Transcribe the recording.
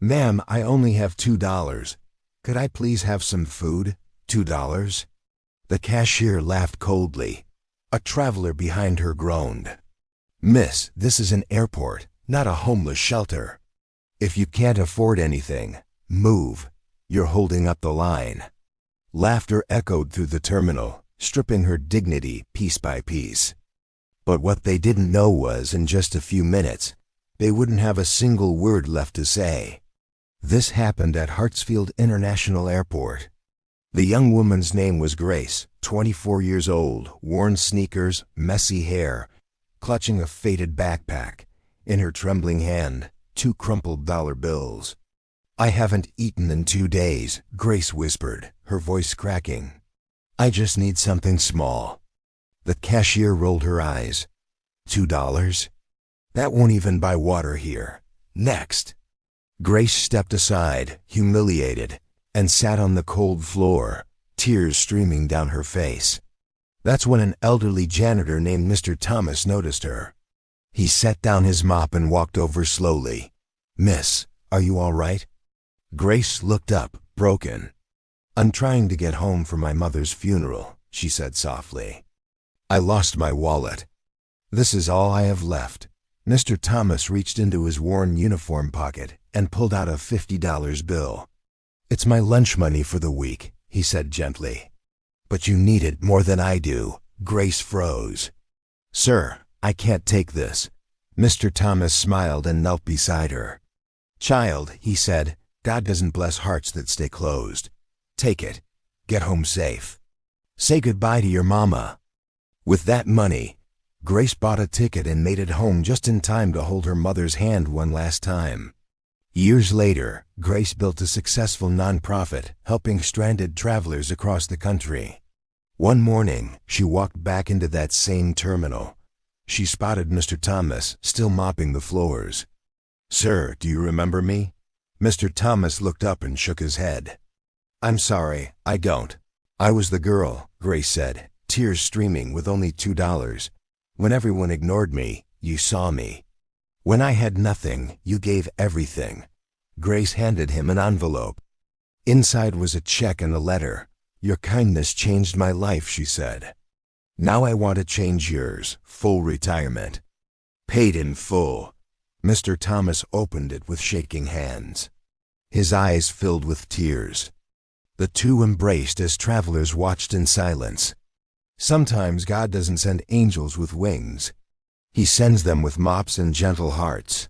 "Ma'am, I only have $2. Could I please have some food? $2?" The cashier laughed coldly. A traveler behind her groaned. "Miss, this is an airport, not a homeless shelter. If you can't afford anything, move. You're holding up the line." Laughter echoed through the terminal, stripping her dignity piece by piece. But what they didn't know was, in just a few minutes, they wouldn't have a single word left to say. This happened at Hartsfield International Airport. The young woman's name was Grace, 24 years old, worn sneakers, messy hair, clutching a faded backpack. In her trembling hand, 2 crumpled dollar bills. "I haven't eaten in 2 days," Grace whispered, her voice cracking. "I just need something small." The cashier rolled her eyes. $2? That won't even buy water here. Next. Grace stepped aside, humiliated, and sat on the cold floor, tears streaming down her face. That's when an elderly janitor named Mr. Thomas noticed her. He set down his mop and walked over slowly. "Miss, are you all right?" Grace looked up, broken. "I'm trying to get home for my mother's funeral," she said softly. "I lost my wallet. This is all I have left." Mr. Thomas reached into his worn uniform pocket and pulled out a $50 bill. "It's my lunch money for the week," he said gently. "But you need it more than I do." Grace froze. "Sir, I can't take this." Mr. Thomas smiled and knelt beside her. "Child," he said, "God doesn't bless hearts that stay closed. Take it. Get home safe. Say goodbye to your mama." With that money, Grace bought a ticket and made it home just in time to hold her mother's hand one last time. Years later, Grace built a successful nonprofit helping stranded travelers across the country. One morning, she walked back into that same terminal. She spotted Mr. Thomas still mopping the floors. "Sir, do you remember me?" Mr. Thomas looked up and shook his head. "I'm sorry, I don't." "I was the girl," Grace said, tears streaming, with only $2. "When everyone ignored me, you saw me. When I had nothing, you gave everything." Grace handed him an envelope. Inside was a check and a letter. "Your kindness changed my life," she said. "Now I want to change yours. Full retirement. Paid in full." Mr. Thomas opened it with shaking hands. His eyes filled with tears. The two embraced as travelers watched in silence. Sometimes God doesn't send angels with wings. He sends them with mops and gentle hearts.